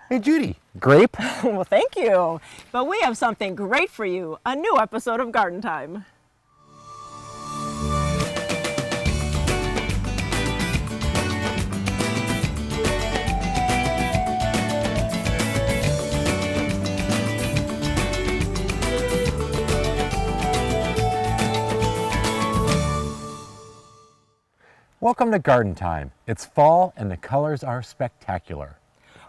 Hey Judy, grape? Well, thank you. But we have something great for you, a new episode of Garden Time. Welcome to Garden Time. It's fall and the colors are spectacular.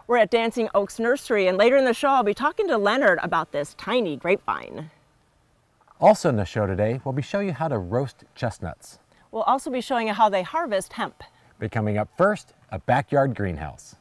We're at Dancing Oaks Nursery, and later in the show I'll be talking to Leonard about this tiny grapevine. Also in the show today, we'll be showing you how to roast chestnuts. We'll also be showing you how they harvest hemp. But coming up first, a backyard greenhouse.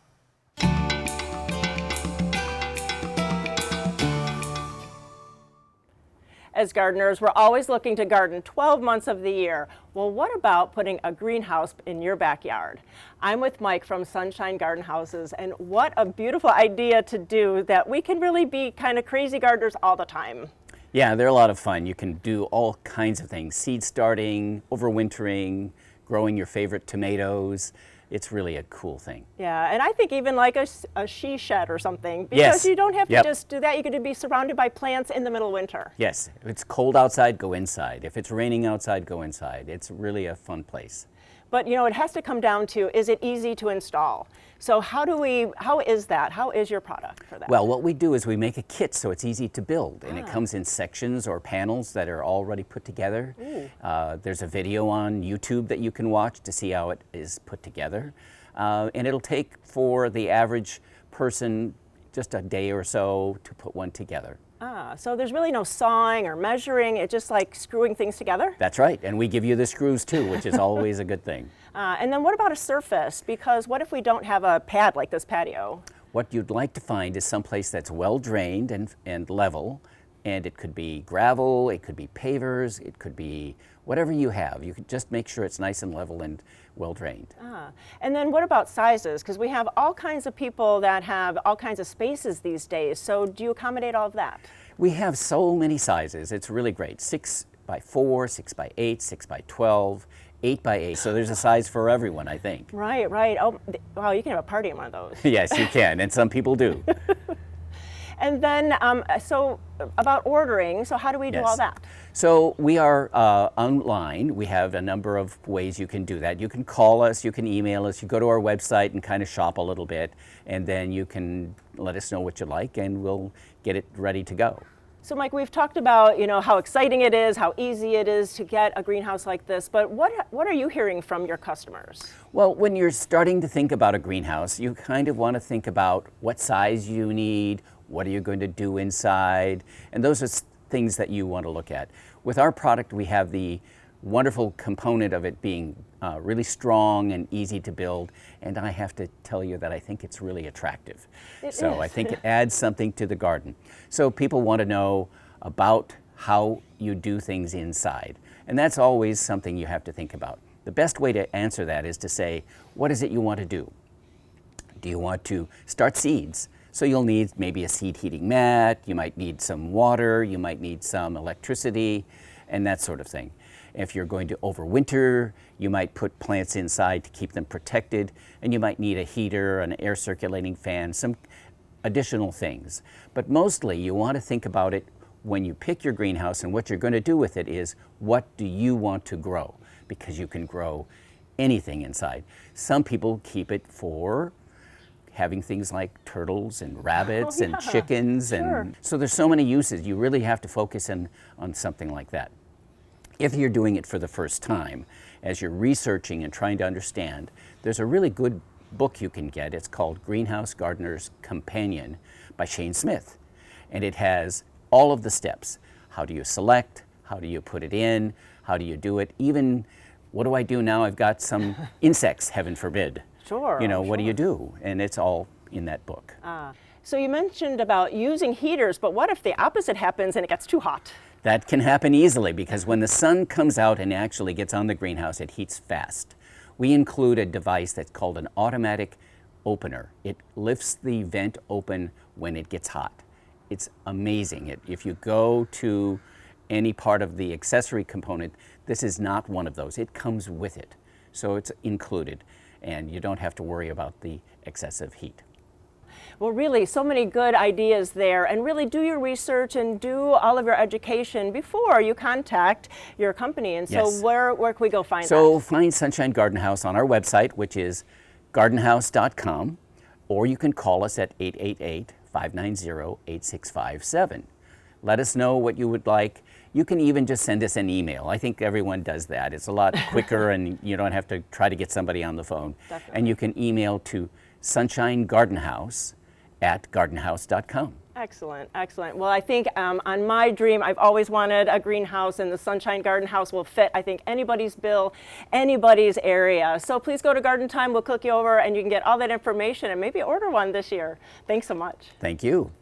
As gardeners, we're always looking to garden 12 months of the year. Well, what about putting a greenhouse in your backyard? I'm with Mike from Sunshine Gardenhouses, and what a beautiful idea to do that we can really be kind of crazy gardeners all the time. Yeah, they're a lot of fun. You can do all kinds of things. Seed starting, overwintering, growing your favorite tomatoes. It's really a cool thing. Yeah, and I think even like a she shed or something, because Yes. you don't have to Yep. just do that. You could be surrounded by plants in the middle of winter. Yes, if it's cold outside, go inside. If it's raining outside, go inside. It's really a fun place. But you know, it has to come down to, is it easy to install? So how is that? How is your product for that? Well, what we do is we make a kit so it's easy to build, and it comes in sections or panels that are already put together. There's a video on YouTube that you can watch to see how it is put together. And it'll take, for the average person, just a day or so to put one together. So there's really no sawing or measuring, it's just like screwing things together? That's right, and we give you the screws too, which is always a good thing. And then what about a surface? Because what if we don't have a pad like this patio? What you'd like to find is someplace that's well drained and level, and it could be gravel, it could be pavers, it could be whatever you have. You could just make sure it's nice and level and well drained. And then what about sizes? Because we have all kinds of people that have all kinds of spaces these days. So do you accommodate all of that? We have so many sizes. It's really great. 6 by 4, 6 by 8, 6 by 12, 8 by 8. So there's a size for everyone, I think. Right, right. Oh, wow, you can have a party in one of those. Yes, you can, and some people do. And then, so about ordering, so how do we do all that? So we are online. We have a number of ways you can do that. You can call us, you can email us, you go to our website and kind of shop a little bit, and then you can let us know what you like, and we'll get it ready to go. So Mike, we've talked about, you know, how exciting it is, how easy it is to get a greenhouse like this, but what are you hearing from your customers? Well, when you're starting to think about a greenhouse, you kind of want to think about what size you need, what are you going to do inside, and those are things that you want to look at. With our product, we have the wonderful component of it being really strong and easy to build, and I have to tell you that I think it's really attractive. I think it adds something to the garden. So people want to know about how you do things inside, and that's always something you have to think about. The best way to answer that is to say, what is it you want to do? Do you want to start seeds? So you'll need maybe a seed heating mat, you might need some water, you might need some electricity, and that sort of thing. If you're going to overwinter, you might put plants inside to keep them protected, and you might need a heater, an air circulating fan, some additional things. But mostly you want to think about it when you pick your greenhouse, and what you're going to do with it is, what do you want to grow? Because you can grow anything inside. Some people keep it for having things like turtles and rabbits and chickens. And so there's so many uses. You really have to focus in on something like that. If you're doing it for the first time, as you're researching and trying to understand, there's a really good book you can get. It's called Greenhouse Gardener's Companion by Shane Smith. And it has all of the steps. How do you select? How do you put it in? How do you do it? Even, what do I do now? I've got some insects, heaven forbid. Sure. You know, what do you do? And it's all in that book. So you mentioned about using heaters, but what if the opposite happens and it gets too hot? That can happen easily, because when the sun comes out and actually gets on the greenhouse, it heats fast. We include a device that's called an automatic opener. It lifts the vent open when it gets hot. It's amazing. If you go to any part of the accessory component, this is not one of those. It comes with it. So it's included, and you don't have to worry about the excessive heat. Well, really, so many good ideas there, and really do your research and do all of your education before you contact your company. And so Yes. where can we go find that? So find Sunshine Garden House on our website, which is gardenhouse.com, or you can call us at 888-590-8657. Let us know what you would like. You can even just send us an email. I think everyone does that. It's a lot quicker and you don't have to try to get somebody on the phone. Definitely. And you can email to sunshinegardenhouse@gardenhouse.com. Excellent, excellent. Well, I think on my dream, I've always wanted a greenhouse, and the Sunshine Garden House will fit, I think, anybody's bill, anybody's area. So please go to Garden Time. We'll click you over, and you can get all that information and maybe order one this year. Thanks so much. Thank you.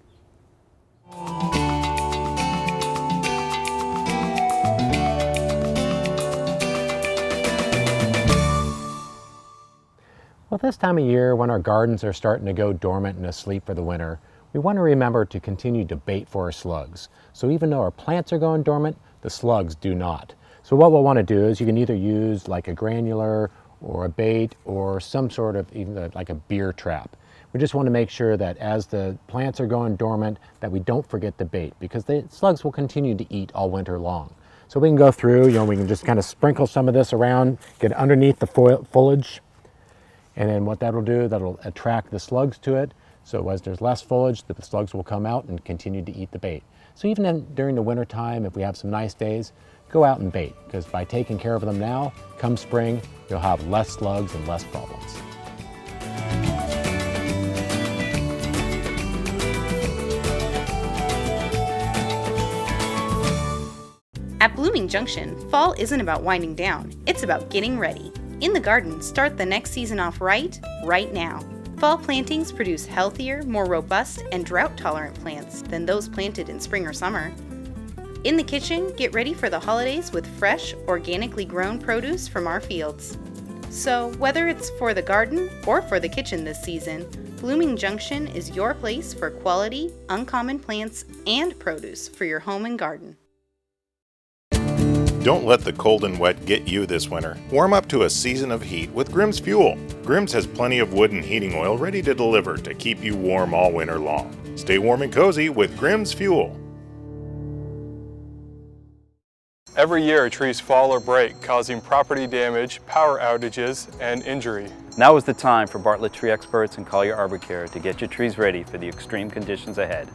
Well, this time of year, when our gardens are starting to go dormant and asleep for the winter, we want to remember to continue to bait for our slugs. So even though our plants are going dormant, the slugs do not. So what we'll want to do is you can either use like a granular or a bait or some sort of even like a beer trap. We just want to make sure that as the plants are going dormant that we don't forget the bait, because the slugs will continue to eat all winter long. So we can go through, we can just kind of sprinkle some of this around, get underneath the foliage. And then what that'll do, that'll attract the slugs to it. So as there's less foliage, the slugs will come out and continue to eat the bait. So even during the winter time, if we have some nice days, go out and bait, because by taking care of them now, come spring, you'll have less slugs and less problems. At Blooming Junction, fall isn't about winding down, it's about getting ready. In the garden, start the next season off right now. Fall plantings produce healthier, more robust, and drought-tolerant plants than those planted in spring or summer. In the kitchen, get ready for the holidays with fresh, organically grown produce from our fields. So, whether it's for the garden or for the kitchen this season, Blooming Junction is your place for quality, uncommon plants and produce for your home and garden. Don't let the cold and wet get you this winter. Warm up to a season of heat with Grimm's Fuel. Grimm's has plenty of wood and heating oil ready to deliver to keep you warm all winter long. Stay warm and cozy with Grimm's Fuel. Every year, trees fall or break, causing property damage, power outages, and injury. Now is the time for Bartlett Tree Experts and Collier Arbor Care to get your trees ready for the extreme conditions ahead.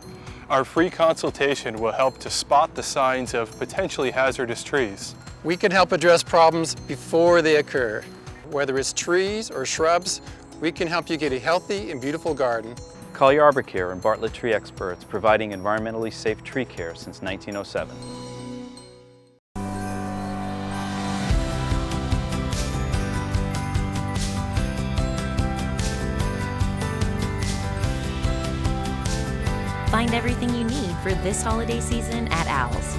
Our free consultation will help to spot the signs of potentially hazardous trees. We can help address problems before they occur. Whether it's trees or shrubs, we can help you get a healthy and beautiful garden. Collier Arbor Care and Bartlett Tree Experts, providing environmentally safe tree care since 1907. Find everything you need for this holiday season at Owl's.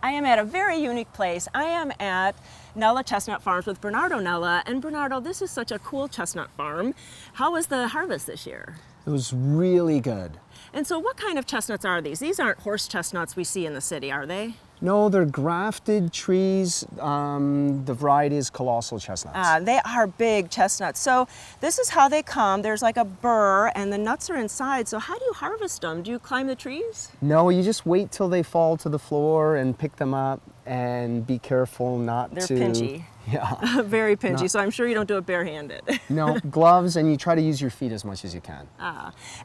I am at a very unique place. I am at Nella Chestnut Farms with Bernardo Nella. And Bernardo, this is such a cool chestnut farm. How was the harvest this year? It was really good. And so what kind of chestnuts are these? These aren't horse chestnuts we see in the city, are they? No, they're grafted trees. The variety is colossal chestnuts. They are big chestnuts. So this is how they come. There's like a burr and the nuts are inside. So how do you harvest them? Do you climb the trees? No, you just wait till they fall to the floor and pick them up and be careful not They're to... pinchy. Yeah. Very pinchy, so I'm sure you don't do it barehanded. No, gloves, and you try to use your feet as much as you can.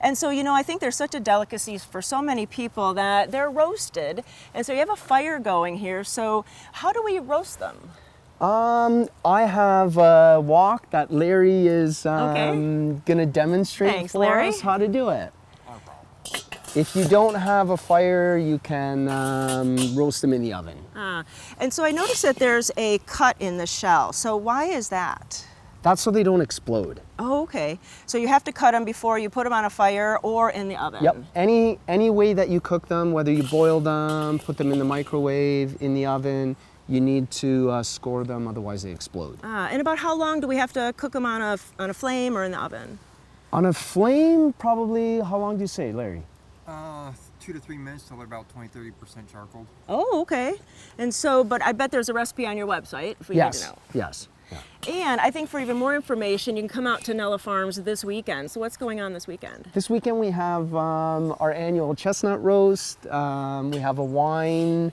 And so, I think there's such a delicacy for so many people that they're roasted. And so you have a fire going here. So how do we roast them? I have a wok that Larry is going to demonstrate Thanks, for Larry. us how to do it. If you don't have a fire, you can roast them in the oven. And so I noticed that there's a cut in the shell. So why is that? That's so they don't explode. Oh, okay. So you have to cut them before you put them on a fire or in the oven? Yep. Any way that you cook them, whether you boil them, put them in the microwave, in the oven, you need to score them, otherwise they explode. And about how long do we have to cook them on a flame or in the oven? On a flame, probably, how long do you say, Larry? 2 to 3 minutes till they're about 20-30% charcoal. Oh, okay. And so, but I bet there's a recipe on your website if we need to know. Yes. And I think for even more information, you can come out to Nella Farms this weekend. So what's going on this weekend? This weekend we have our annual chestnut roast. We have a wine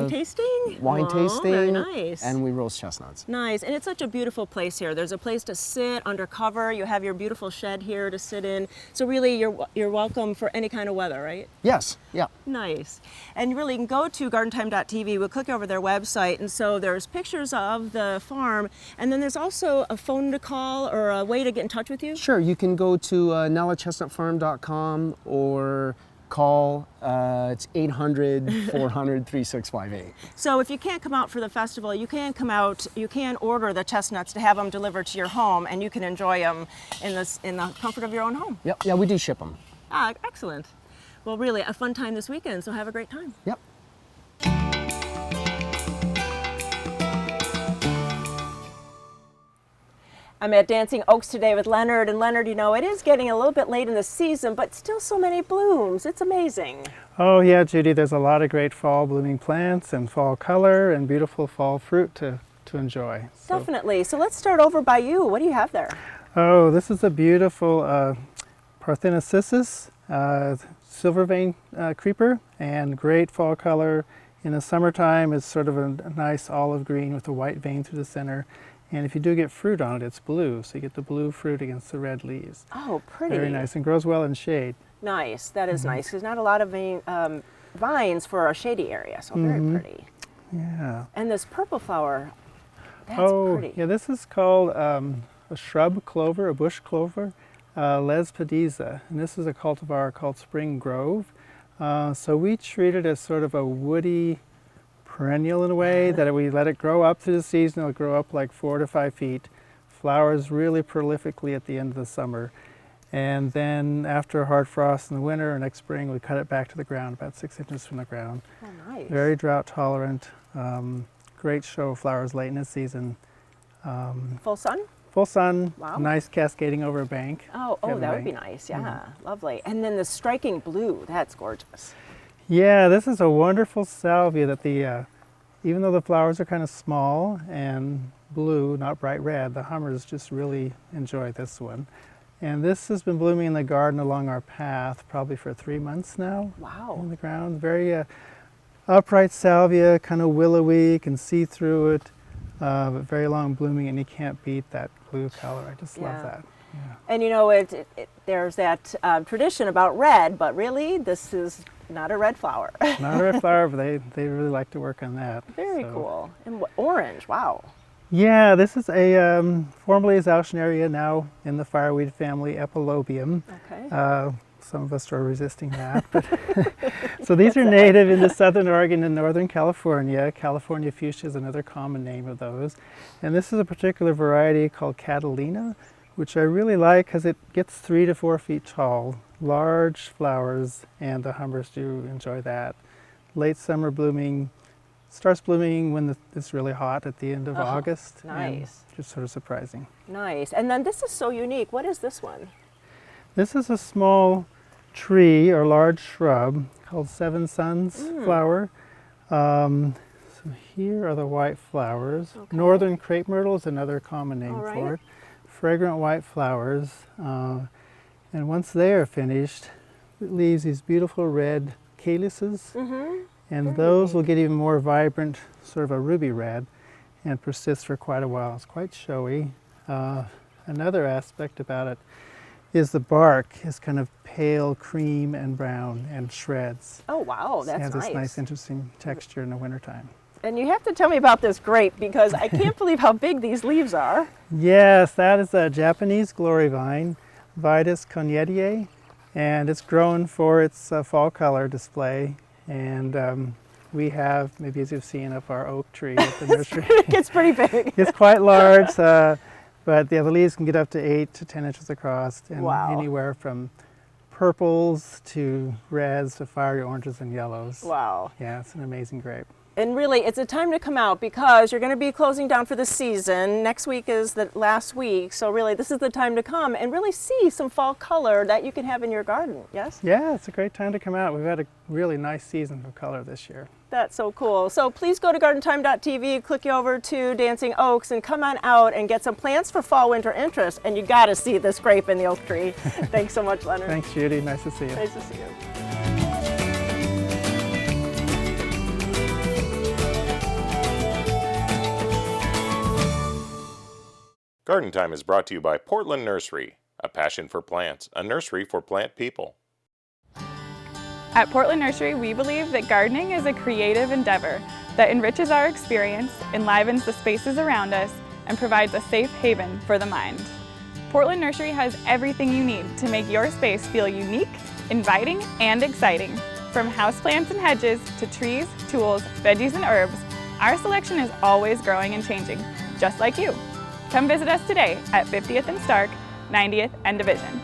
tasting? Wine tasting. Very nice. And we roast chestnuts. Nice. And it's such a beautiful place here. There's a place to sit under cover. You have your beautiful shed here to sit in. So really you're welcome for any kind of weather, right? Yes. Yeah. Nice. And really you can go to gardentime.tv. We'll click over their website. And so there's pictures of the farm. And then there's also a phone to call or a way to get in touch with you? Sure. You can go to nellachestnutfarm.com or call, it's 800-400-3658. So if you can't come out for the festival, you can come out, you can order the chestnuts to have them delivered to your home, and you can enjoy them in the comfort of your own home. Yep, yeah, we do ship them. Ah, excellent. Well, really, a fun time this weekend, so have a great time. Yep. I'm at Dancing Oaks today with Leonard, and Leonard, you know, it is getting a little bit late in the season, but still so many blooms. It's amazing. Oh yeah, Judy, there's a lot of great fall blooming plants and fall color and beautiful fall fruit to enjoy. Definitely. So let's start over by you. What do you have there? Oh, this is a beautiful Parthenocissus silver vein creeper, and great fall color. In the summertime, it's sort of a nice olive green with a white vein through the center. And if you do get fruit on it, it's blue, so you get the blue fruit against the red leaves. Oh, pretty. Very nice, and grows well in shade. Nice, that is nice. There's not a lot of vines for a shady area, so very pretty. Yeah. And this purple flower, that's pretty. Yeah, this is called a shrub clover, a bush clover, Lespedeza, and this is a cultivar called Spring Grove. So we treat it as sort of a woody perennial in a way, that we let it grow up through the season. It'll grow up like 4 to 5 feet, flowers really prolifically at the end of the summer. And then after a hard frost in the winter or next spring, we cut it back to the ground, about 6 inches from the ground. Oh, nice. Very drought tolerant, great show of flowers late in the season. Full sun? Full sun, wow. Nice cascading over a bank. Oh, that would be nice, yeah, lovely. And then the striking blue, that's gorgeous. Yeah, this is a wonderful salvia that even though the flowers are kind of small and blue, not bright red, the hummers just really enjoy this one. And this has been blooming in the garden along our path probably for 3 months now. Wow. In the ground, very upright salvia, kind of willowy, you can see through it, but very long blooming, and you can't beat that blue color. I just love that. Yeah. And you know, there's that tradition about red, but really this is not a red flower. Not a red flower, but they really like to work on that. Very cool. And orange, wow. Yeah, this is a formerly a Zauschneria, now in the fireweed family, Epilobium. Okay. Some of us are resisting that. But so these are native into southern Oregon and northern California. California fuchsia is another common name of those. And this is a particular variety called Catalina, which I really like because it gets 3 to 4 feet tall, large flowers, and the hummers do enjoy that. Late summer blooming, starts blooming when it's really hot at the end of August. Nice. Just sort of surprising. Nice. And then this is so unique. What is this one? This is a small tree or large shrub called Seven Suns flower. So here are the white flowers. Okay. Northern crepe myrtle is another common name for it. Fragrant white flowers, and once they are finished, it leaves these beautiful red calyces, and those will get even more vibrant, sort of a ruby red, and persist for quite a while. It's quite showy. Another aspect about it is the bark is kind of pale cream and brown and shreds. Oh wow, that's nice. It has this nice, nice, interesting texture in the wintertime. And you have to tell me about this grape because I can't believe how big these leaves are. Yes, that is a Japanese glory vine, Vitis cognetiae, and it's grown for its fall color display. And we have, maybe as you've seen up our oak tree at the nursery. It's pretty big. It's quite large, but the leaves can get up to 8 to 10 inches across, and anywhere from purples to reds to fiery oranges and yellows. Wow. Yeah, it's an amazing grape. And really, it's a time to come out because you're going to be closing down for the season. Next week is the last week, so really this is the time to come and really see some fall color that you can have in your garden, yes? Yeah, it's a great time to come out. We've had a really nice season for color this year. That's so cool. So please go to gardentime.tv, click you over to Dancing Oaks, and come on out and get some plants for fall winter interest. And you got to see this grape in the oak tree. Thanks so much, Leonard. Thanks, Judy. Nice to see you. Nice to see you. Garden Time is brought to you by Portland Nursery, a passion for plants, a nursery for plant people. At Portland Nursery, we believe that gardening is a creative endeavor that enriches our experience, enlivens the spaces around us, and provides a safe haven for the mind. Portland Nursery has everything you need to make your space feel unique, inviting, and exciting. From houseplants and hedges to trees, tools, veggies, and herbs, our selection is always growing and changing, just like you. Come visit us today at 50th and Stark, 90th and Division.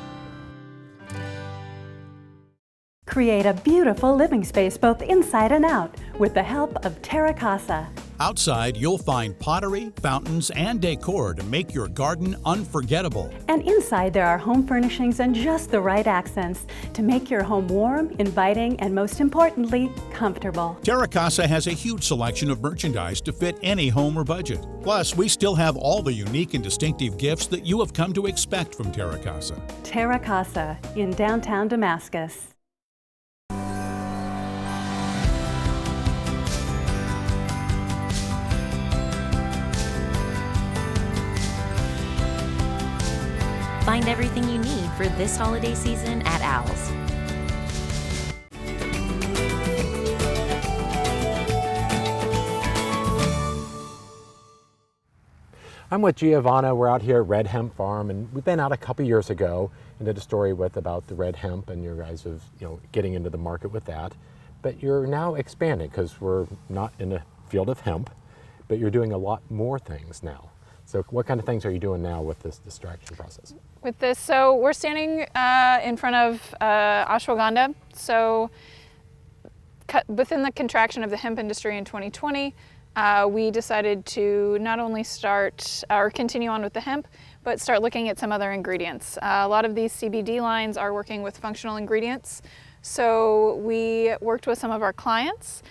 Create a beautiful living space both inside and out with the help of Terra Casa. Outside, you'll find pottery, fountains, and decor to make your garden unforgettable. And inside, there are home furnishings and just the right accents to make your home warm, inviting, and most importantly, comfortable. Terra Casa has a huge selection of merchandise to fit any home or budget. Plus, we still have all the unique and distinctive gifts that you have come to expect from Terra Casa. Terra Casa in downtown Damascus. Find everything you need for this holiday season at Owls. I'm with Giovanna. We're out here at Red Hemp Farm, and we've been out a couple years ago and did a story about the red hemp, and your guys have, getting into the market with that. But you're now expanding because we're not in a field of hemp, but you're doing a lot more things now. So what kind of things are you doing now with this distraction process? With this, so we're standing in front of ashwagandha. So within the contraction of the hemp industry in 2020, we decided to not only start or continue on with the hemp, but start looking at some other ingredients. A lot of these CBD lines are working with functional ingredients. So we worked with some of our clients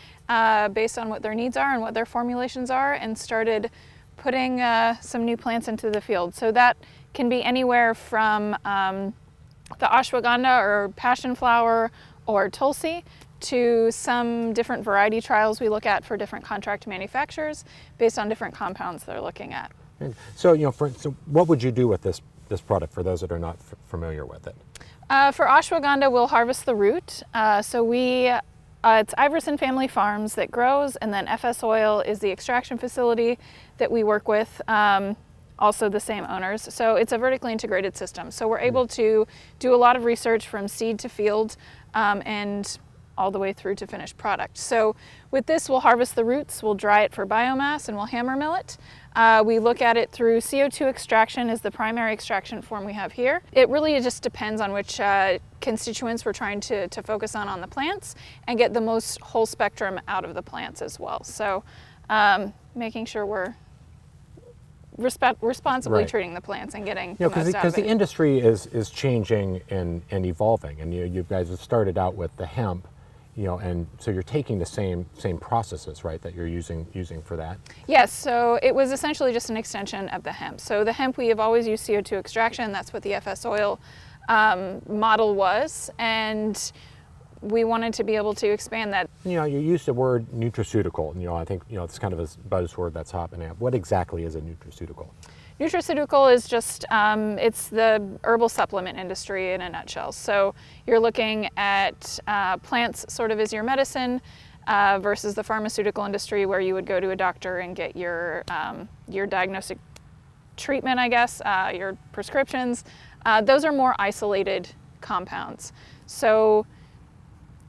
based on what their needs are and what their formulations are, and started putting some new plants into the field. So that can be anywhere from the ashwagandha or passion flower or tulsi to some different variety trials we look at for different contract manufacturers based on different compounds they're looking at. So, so what would you do with this product for those that are not familiar with it? For ashwagandha, we'll harvest the root. It's Iverson Family Farms that grows, and then FS Oil is the extraction facility that we work with, also the same owners. So it's a vertically integrated system. So we're able to do a lot of research from seed to field and all the way through to finished product. So with this, we'll harvest the roots, we'll dry it for biomass, and we'll hammer mill it. We look at it through CO2 extraction is the primary extraction form we have here. It really just depends on which constituents we're trying to focus on the plants and get the most whole spectrum out of the plants as well. So making sure we're responsibly treating the plants and getting the most out of it. Because the industry is changing and evolving, and you guys have started out with the hemp, and so you're taking the same processes, right, that you're using for that? Yes, so it was essentially just an extension of the hemp. So the hemp, we have always used CO2 extraction. That's what the FS Oil model was, and we wanted to be able to expand that. You used the word nutraceutical, and I think it's kind of a buzzword that's hopping up. What exactly is a nutraceutical? Nutraceutical is just, it's the herbal supplement industry in a nutshell. So you're looking at plants sort of as your medicine versus the pharmaceutical industry where you would go to a doctor and get your diagnostic treatment, I guess, your prescriptions. Those are more isolated compounds. So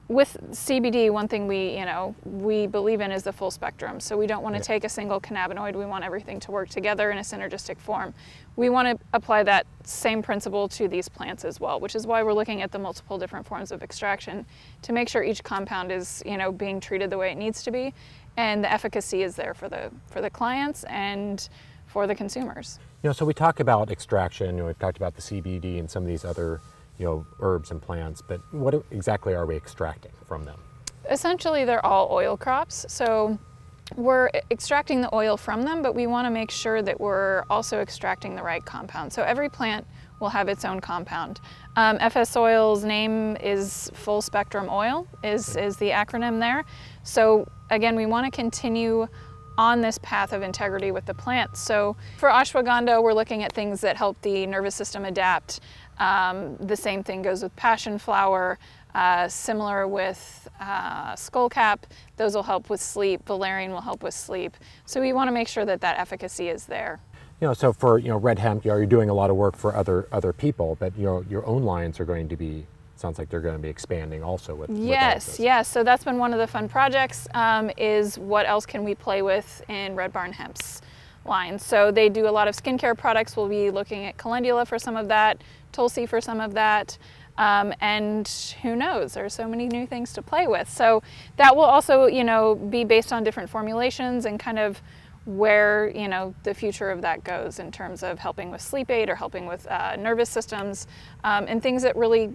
with CBD, one thing we believe in is the full spectrum. So we don't want to take a single cannabinoid. We want everything to work together in a synergistic form. We want to apply that same principle to these plants as well, which is why we're looking at the multiple different forms of extraction to make sure each compound is being treated the way it needs to be and the efficacy is there for the clients and for the consumers. So we talk about extraction, we've talked about the CBD and some of these other, herbs and plants, but what exactly are we extracting from them? Essentially, they're all oil crops. So we're extracting the oil from them, but we want to make sure that we're also extracting the right compound. So every plant will have its own compound. FS Oil's name is Full Spectrum Oil, is the acronym there. So again, we want to continue on this path of integrity with the plants. So for ashwagandha, we're looking at things that help the nervous system adapt. The same thing goes with passion flower, similar with skullcap. Those will help with sleep. Valerian will help with sleep. So we want to make sure that that efficacy is there. So for red hemp, you're doing a lot of work for other people, but your own lines are going to be, sounds like they're going to be expanding also with Yes. So that's been one of the fun projects, is what else can we play with in Red Barn Hemp's line. So they do a lot of skincare products. We'll be looking at calendula for some of that, tulsi for some of that, and who knows, there's so many new things to play with. So that will also, be based on different formulations and kind of where the future of that goes in terms of helping with sleep aid or helping with nervous systems, and things that really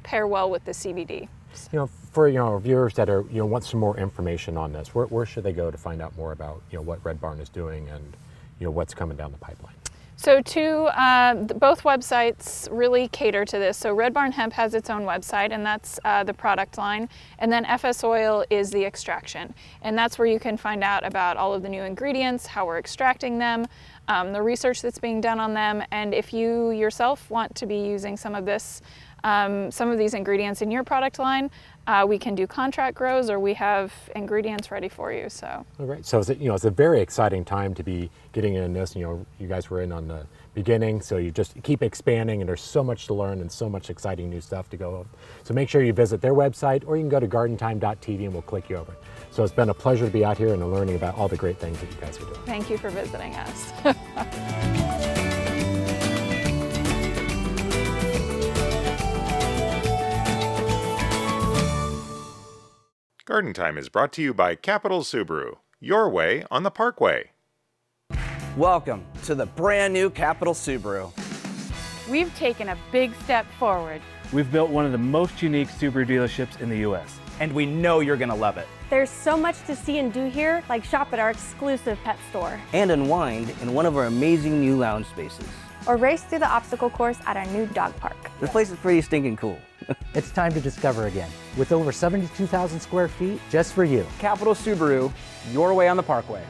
pair well with the CBD. For viewers that are want some more information on this, where should they go to find out more about what Red Barn is doing and what's coming down the pipeline? So both websites really cater to this. So Red Barn Hemp has its own website, and that's the product line. And then FS Oil is the extraction. And that's where you can find out about all of the new ingredients, how we're extracting them, the research that's being done on them. And if you yourself want to be using some of these ingredients in your product line, we can do contract grows, or we have ingredients ready for you. So. All right. So it's a very exciting time to be getting in this. You guys were in on the beginning, so you just keep expanding, and there's so much to learn and so much exciting new stuff to go over. So make sure you visit their website, or you can go to gardentime.tv and we'll click you over. So it's been a pleasure to be out here and learning about all the great things that you guys are doing. Thank you for visiting us. Garden Time is brought to you by Capital Subaru, your way on the Parkway. Welcome to the brand new Capital Subaru. We've taken a big step forward. We've built one of the most unique Subaru dealerships in the U.S. And we know you're going to love it. There's so much to see and do here, like shop at our exclusive pet store. And unwind in one of our amazing new lounge spaces. Or race through the obstacle course at our new dog park. This place is pretty stinking cool. It's time to discover again, with over 72,000 square feet just for you. Capital Subaru, your way on the Parkway.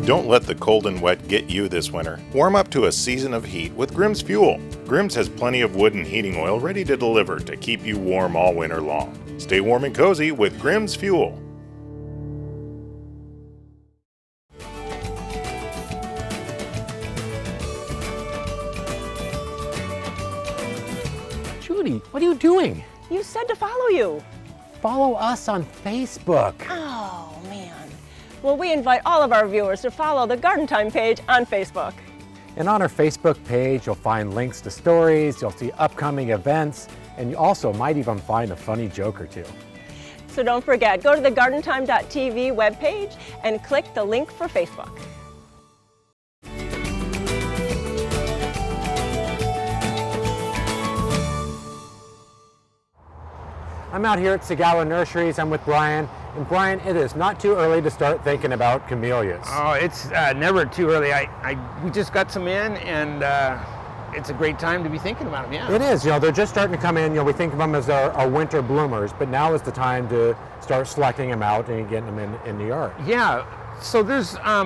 Don't let the cold and wet get you this winter. Warm up to a season of heat with Grimm's Fuel. Grimm's has plenty of wood and heating oil ready to deliver to keep you warm all winter long. Stay warm and cozy with Grimm's Fuel. Judy, what are you doing? You said to follow you. Follow us on Facebook. Oh, man. Well, we invite all of our viewers to follow the Garden Time page on Facebook. And on our Facebook page, you'll find links to stories, you'll see upcoming events, and you also might even find a funny joke or two. So don't forget, go to the gardentime.tv webpage and click the link for Facebook. I'm out here at Sagala Nurseries. I'm with Brian. And Brian, it is not too early to start thinking about camellias. Oh, it's never too early. We just got some in, and it's a great time to be thinking about them, yeah. It is. They're just starting to come in. We think of them as our winter bloomers, but now is the time to start selecting them out and getting them in the yard. Yeah. So there's, I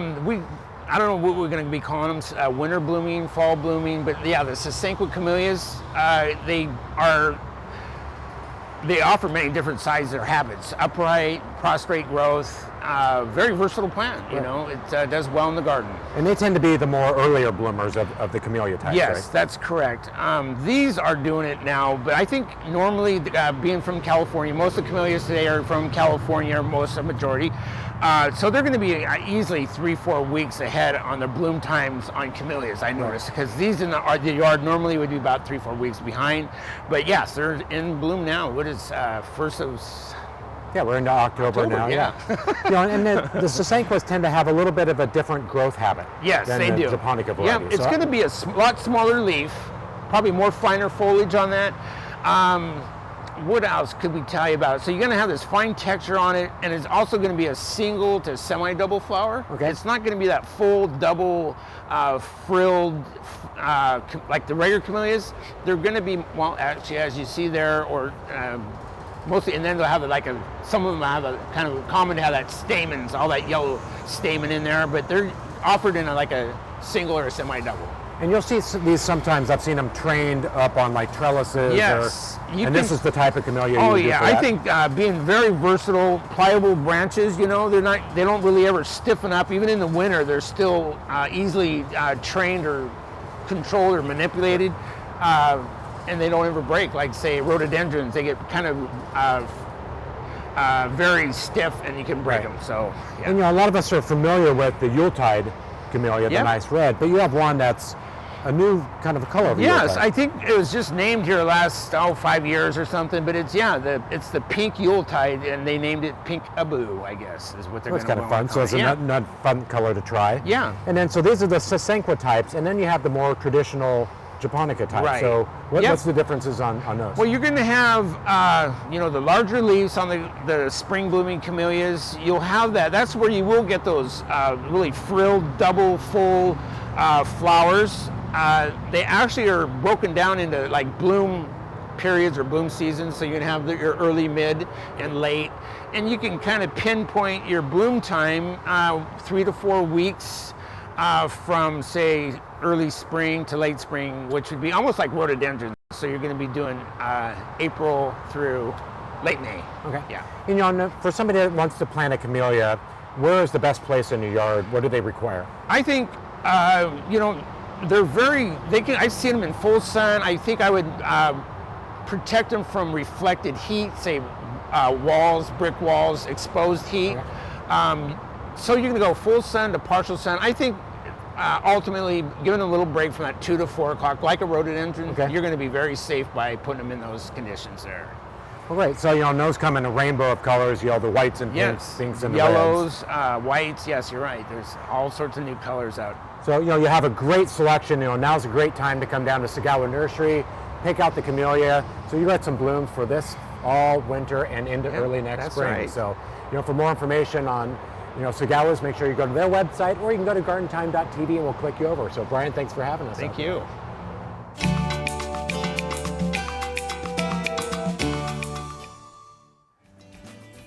don't know what we're going to be calling them, winter blooming, fall blooming, but yeah, the Sasanquid camellias, they offer many different sizes or habits. Upright, prostrate growth, very versatile plant, it does well in the garden. And they tend to be the more earlier bloomers of the camellia types, yes, right? That's correct. These are doing it now, but I think normally, being from California, most of the camellias today are from California, or a majority. So they're going to be easily 3-4 weeks ahead on the bloom times on camellias, I noticed, because these in the yard normally would be about 3-4 weeks behind. But yes, they're in bloom now. What is first of Yeah, we're into October now. Yeah. You know, and the Sasanquas tend to have a little bit of a different growth habit. Yes, than they the do. Japonica Yeah, variety. it's going to be a lot smaller leaf, probably more finer foliage on that. What else could we tell you about? So you're going to have this fine texture on it, and it's also going to be a single to semi-double flower. Okay. It's not going to be that full double frilled like the regular camellias. They're going to be, well, actually, as you see there, or mostly, and then they'll have like some of them have a kind of common to have that stamens, all that yellow stamen in there, but they're offered in like a single or a semi-double. And you'll see these sometimes. I've seen them trained up on like trellises. Yes. And this is the type of camellia Oh you do yeah, for I that? think being very versatile, pliable branches, you know, they don't really ever stiffen up. Even in the winter, they're still easily trained or controlled or manipulated, and they don't ever break. Like say rhododendrons, they get kind of very stiff, and you can break them. So, yeah. And you know, a lot of us are familiar with the Yuletide camellia, the Yep. nice red, but you have one that's a new kind of a color of Yes, Yuletide. I think it was just named here last 5 years or something. But it's it's the pink Yuletide, and they named it Pink Abu, I guess, is what they're That's going to kind of fun. So it's a nut fun color to try. Yeah. And then so these are the Sasanqua types, and then you have the more traditional Japonica type. Right. So Yep. what's the differences on those? Well, you're going to have, you know, the larger leaves on the spring blooming camellias. You'll have that. That's where you will get those really frilled, double, full flowers. They actually are broken down into like bloom periods or bloom seasons. So you're going to have your early, mid, and late. And you can kind of pinpoint your bloom time 3 to 4 weeks from, say, early spring to late spring, which would be almost like rhododendrons. So you're going to be doing April through late May. Okay. Yeah. You know, for somebody that wants to plant a camellia, where is the best place in your yard? What do they require? I think, you know, I've seen them in full sun. I think I would protect them from reflected heat, say walls, brick walls, exposed heat. So you're going to go full sun to partial sun. I think ultimately giving them a little break from that 2 to 4 o'clock, like a rhododendron, you're going to be very safe by putting them in those conditions there. Well, great. So, you know, those come in a rainbow of colors, you know, the whites and pinks, pinks and the yellows, whites. Yes, you're right. There's all sorts of new colors out. So, you know, you have a great selection. You know, now's a great time to come down to Sagawa Nursery, pick out the camellia. So you got some blooms for this all winter and into early next spring. Right. So, you know, for more information on, you know, Sagawa's, make sure you go to their website, or you can go to gardentime.tv and we'll click you over. So, Brian, thanks for having us. Thank you.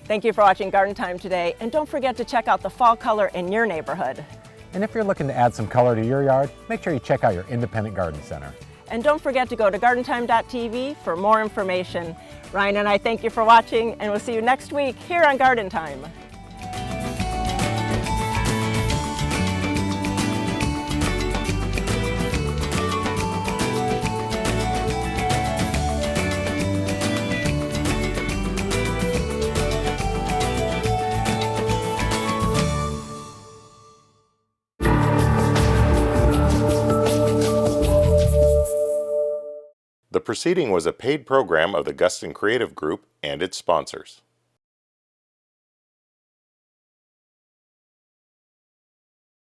Thank you for watching Garden Time today, and don't forget to check out the fall color in your neighborhood. And if you're looking to add some color to your yard, make sure you check out your independent garden center. And don't forget to go to gardentime.tv for more information. Ryan and I thank you for watching, and we'll see you next week here on Garden Time. The proceeding was a paid program of the Guston Creative Group and its sponsors.